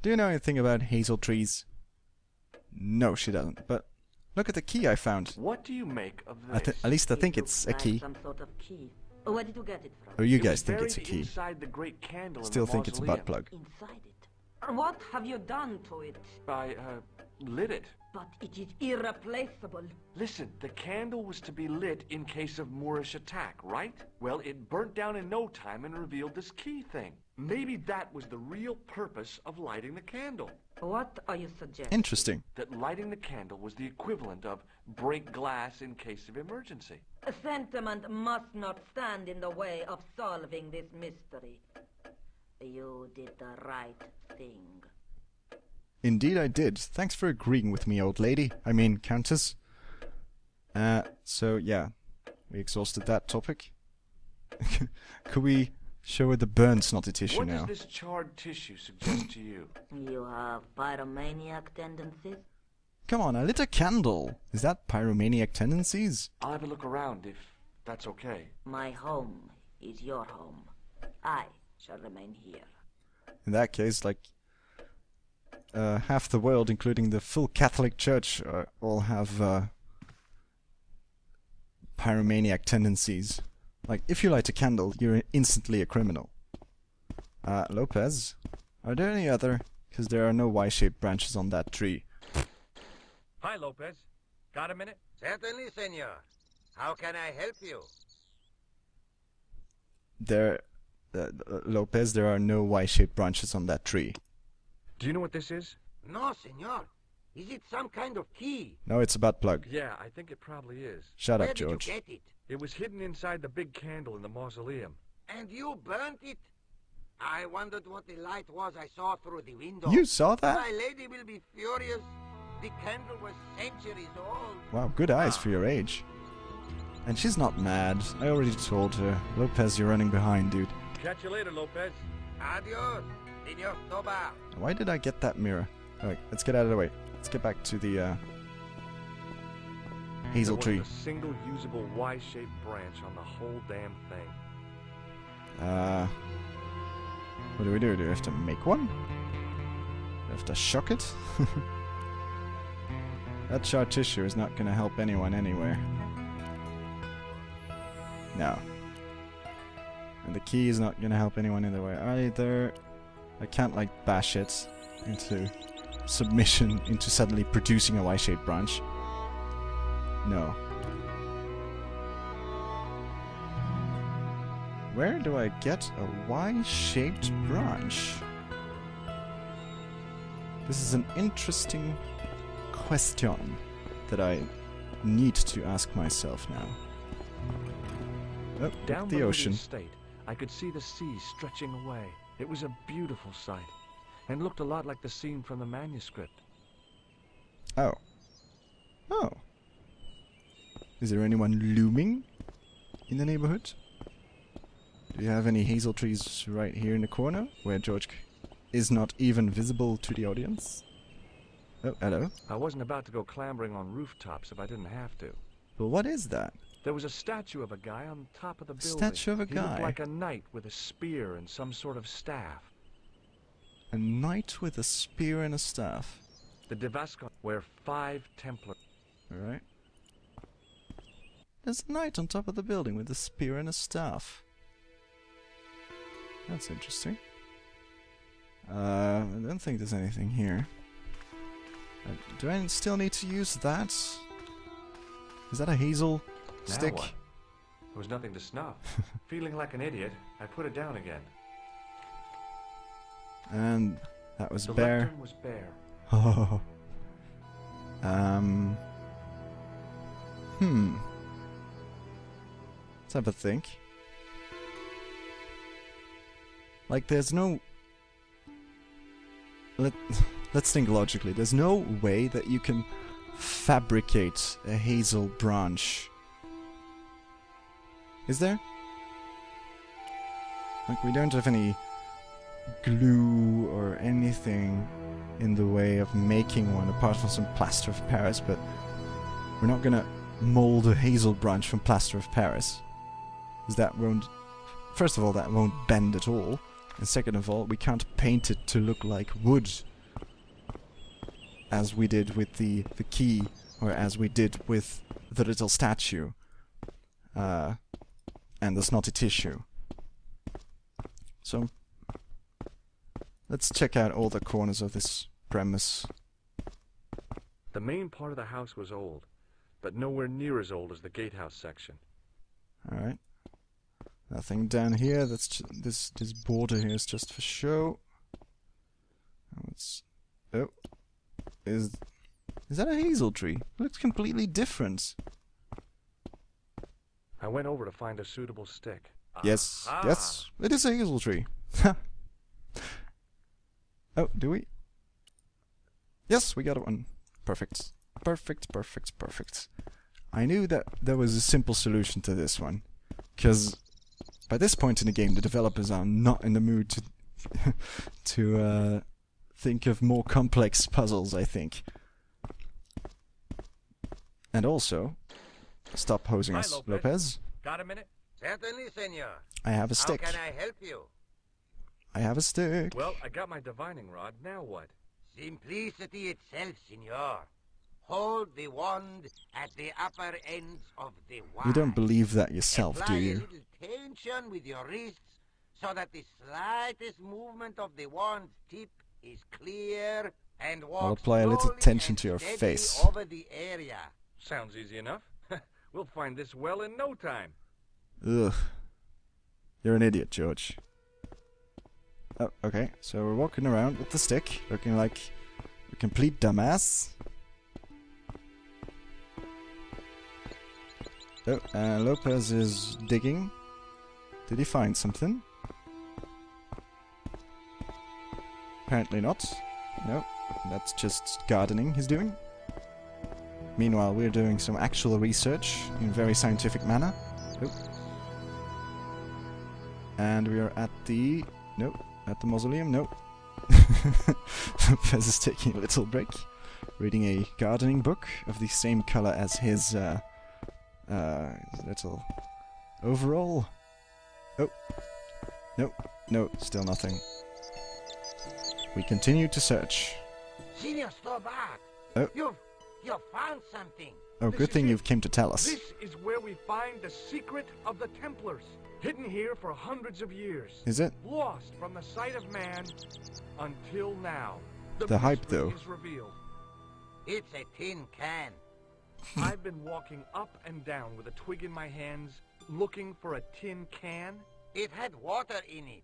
Do you know anything about hazel trees? No, she doesn't. But look at the key I found. What do you make of this? At least I think it's a key. Some sort of key. Where did you get it from? Or you It guys was think it's a buried key. inside the great candle in Still the think it's a butt mausoleum. plug. Inside it. What have you done to it? I lit it. But it is irreplaceable. Listen, the candle was to be lit in case of Moorish attack, right? Well, it burnt down in no time and revealed this key thing. Maybe that was the real purpose of lighting the candle. What are you suggesting? Interesting. That lighting the candle was the equivalent of break glass in case of emergency. Sentiment must not stand in the way of solving this mystery. You did the right thing. Indeed I did. Thanks for agreeing with me, old lady. I mean, countess. So yeah, we exhausted that topic. Could we show her the burned snotty tissue now? What does this charred tissue suggest to you? You have pyromaniac tendencies? Come on, I lit a candle. Is that pyromaniac tendencies? I'll have a look around if that's okay. My home is your home. I shall remain here. In that case, like, half the world, including the full Catholic Church, all have pyromaniac tendencies. Like, if you light a candle, you're instantly a criminal. Lopez, are there any other? Because there are no Y-shaped branches on that tree. Hi, Lopez. Got a minute? Certainly, senor. How can I help you? Lopez, there are no Y-shaped branches on that tree. Do you know what this is? No, senor. Is it some kind of key? No, it's a butt plug. Yeah, I think it probably is. Shut Where up, George. did you get it? It was hidden inside the big candle in the mausoleum. And you burnt it? I wondered what the light was I saw through the window. You saw that? My lady will be furious. The candle was centuries old. Wow, good eyes for your age. And she's not mad. I already told her. Lopez, you're running behind, dude. Catch you later, Lopez. Adios, senor Toba. Why did I get that mirror? Alright, let's get out of the way. Let's get back to the hazel There tree. wasn't a single usable Y-shaped branch on the whole damn thing. What do we do? Do we have to make one? Do we have to shock it? That charred tissue is not gonna help anyone anywhere. No. And the key is not gonna help anyone anywhere either. I can't, like, bash it into submission, into suddenly producing a Y-shaped branch. No. Where do I get a Y-shaped branch? This is an interesting question that I need to ask myself now. Oh, Down look at the below ocean. the estate, I could see the sea stretching away. It was a beautiful sight, and looked a lot like the scene from the manuscript. Oh. Oh. Is there anyone looming in the neighborhood? Do you have any hazel trees right here in the corner, where George is not even visible to the audience? Oh, hello. I wasn't about to go clambering on rooftops if I didn't have to. Well, what is that? There was a statue of a guy on top of the building. Statue of a He guy? looked like a knight with a spear and some sort of staff. A knight with a spear and a staff. The Devascon were 5 Templars. Alright. There's a knight on top of the building with a spear and a staff. That's interesting. I don't think there's anything here. Do I still need to use that? Is that a hazel stick? Now what? There was nothing to snuff. Feeling like an idiot, I put it down again. And that was The bare. lectern was bare. Oh. Let's have a think. Like, there's no... Let's think logically. There's no way that you can fabricate a hazel branch. Is there? Like, we don't have any glue or anything in the way of making one, apart from some plaster of Paris, but we're not gonna mold a hazel branch from plaster of Paris. Because that won't... First of all, that won't bend at all. And second of all, we can't paint it to look like wood, as we did with the key, or as we did with the little statue, and the snotty tissue. So, let's check out all the corners of this premise. The main part of the house was old, but nowhere near as old as the gatehouse section. Alright. Nothing down here. That's this border here is just for show. Oh, is that a hazel tree? It looks completely different. I went over to find a suitable stick. Yes, yes, it is a hazel tree. Oh, do we? Yes, we got one. Perfect. Perfect, perfect, perfect. I knew that there was a simple solution to this one, because by this point in the game, the developers are not in the mood to think of more complex puzzles, I think. And also, stop hosing Hi, us, Lopez. Got a minute? Certainly, senor. I have a stick. How can I help you? I have a stick. Well, I got my divining rod. Now what? Simplicity itself, senor. Hold the wand at the upper ends of the wand. You don't believe that yourself, Apply do you? a little tension with your wrists so that the slightest movement of the wand's tip is clear and walk I'll apply a little slowly tension and to your steadily face. over the area. Sounds easy enough. We'll find this well in no time. Ugh. You're an idiot, George. Oh, okay. So we're walking around with the stick, looking like a complete dumbass. Oh, Lopez is digging. Did he find something? Apparently not. No, that's just gardening he's doing. Meanwhile, we're doing some actual research in a very scientific manner. Oh. And we are at the... Nope. At the mausoleum? Nope. Lopez is taking a little break. Reading a gardening book of the same color as his little overall. Oh. Nope. No, still nothing. We continue to search. Senor, stop back. Oh. You've found something. Oh, This good is thing it. you've came to tell us. This is where we find the secret of the Templars, hidden here for hundreds of years. Is it? Lost from the sight of man until now. The hype, mystery though. is revealed. It's a tin can. I've been walking up and down with a twig in my hands, looking for a tin can. It had water in it.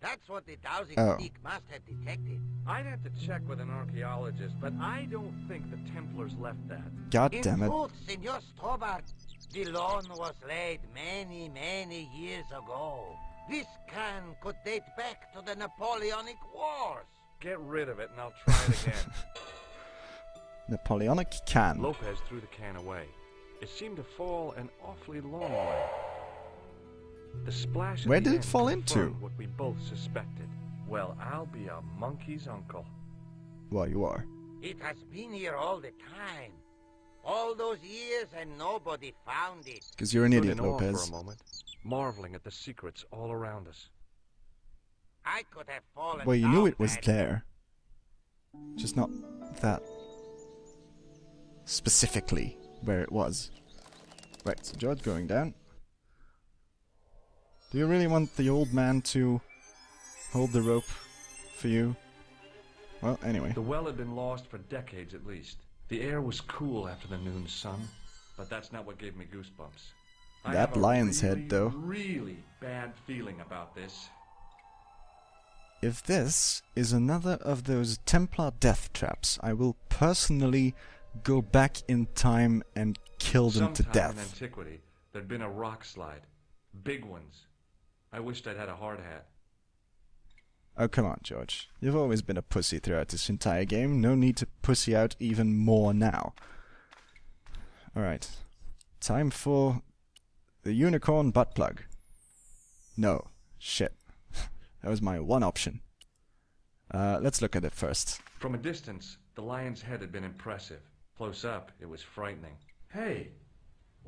That's what the dowsing stick must have detected. I'd have to check with an archaeologist, but I don't think the Templars left that. God In damn it. truth, Senor Stobart, the loan was laid many, many years ago. This can could date back to the Napoleonic Wars. Get rid of it and I'll try it again. Napoleonic can. Lopez threw the can away. It seemed to fall an awfully long way. The splash at Where the did it end fall confirmed into? what we both suspected. Well, I'll be a monkey's uncle. Well, you are. It has been here all the time. All those years and nobody found it. Because you're an Stood idiot, in awe for Lopez. a moment, marveling at the secrets all around us. I could have fallen Well, you knew down it was that. there. Just not that specifically where it was. Right, so George going down. Do you really want the old man to hold the rope for you? Well, anyway. The well had been lost for decades at least. The air was cool after the noon sun, but that's not what gave me goosebumps. I That have a lion's really, head, though. really bad feeling about this. If this is another of those Templar death traps, I will personally go back in time and kill them to Sometime in death. antiquity, there'd been a rock slide. Big ones. I wished I'd had a hard hat. Oh, come on, George. You've always been a pussy throughout this entire game. No need to pussy out even more now. Alright. Time for the unicorn butt plug. No. Shit. That was my one option. Let's look at it first. From a distance, the lion's head had been impressive. Close up, it was frightening. Hey,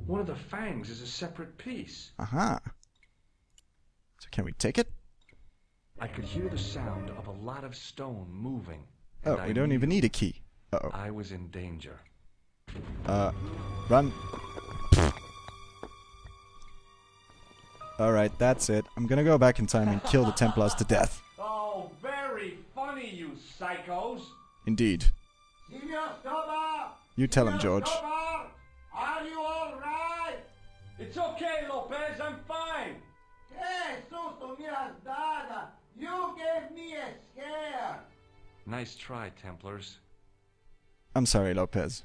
one of the fangs is a separate piece. Aha. So can we take it? I could hear the sound of a lot of stone moving. Oh, and we I don't even knew need a key. Uh-oh. I was in danger. Run. Alright, that's it. I'm gonna go back in time and kill the Templars to death. Oh, very funny, you psychos! Indeed. Signor Stobar! You tell him, George. Stobar! Are you alright? It's okay, Lopez, I'm fine! Hey, susto mi has dada! You gave me a scare! Nice try, Templars. I'm sorry, Lopez.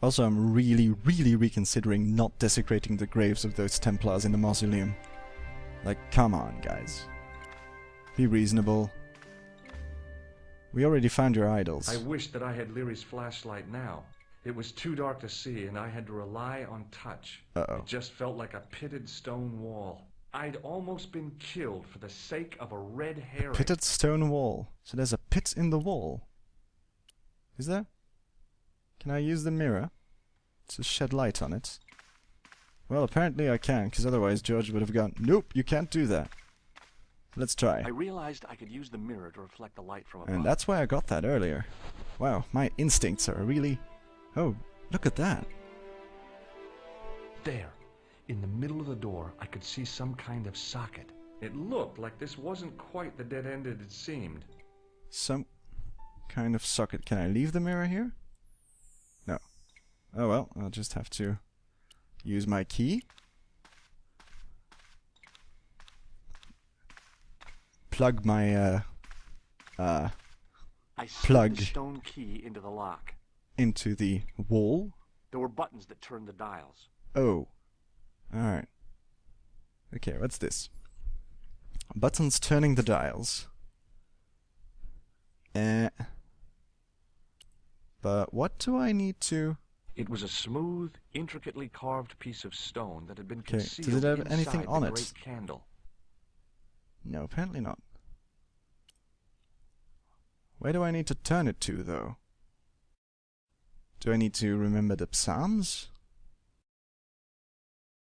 Also, I'm really reconsidering not desecrating the graves of those Templars in the mausoleum. Like, come on, guys. Be reasonable. We already found your idols. I wish that I had Leary's flashlight now. It was too dark to see, and I had to rely on touch. Uh-oh. It just felt like a pitted stone wall. I'd almost been killed for the sake of a red herring. Pitted stone wall. So there's a pit in the wall. Is there? Can I use the mirror to shed light on it? Well, apparently I can, because otherwise George would have gone, nope, you can't do that. Let's try. I realized I could use the mirror to reflect the light from above. And that's why I got that earlier. Wow, my instincts are really... Oh, look at that. There, in the middle of the door, I could see some kind of socket. It looked like this wasn't quite the dead end it had seemed. Some kind of socket. Can I leave the mirror here? No. Oh well, I'll just have to use my key. Plug my I slid plug the stone key into the lock. into the wall. There were buttons that turned the dials. Oh. Alright. Okay, what's this? Buttons turning the dials. But what do I need to... It was a smooth, intricately carved piece of stone that had been Okay, concealed does it have inside anything on the it? great candle. No, apparently not. Where do I need to turn it to, though? Do I need to remember the Psalms?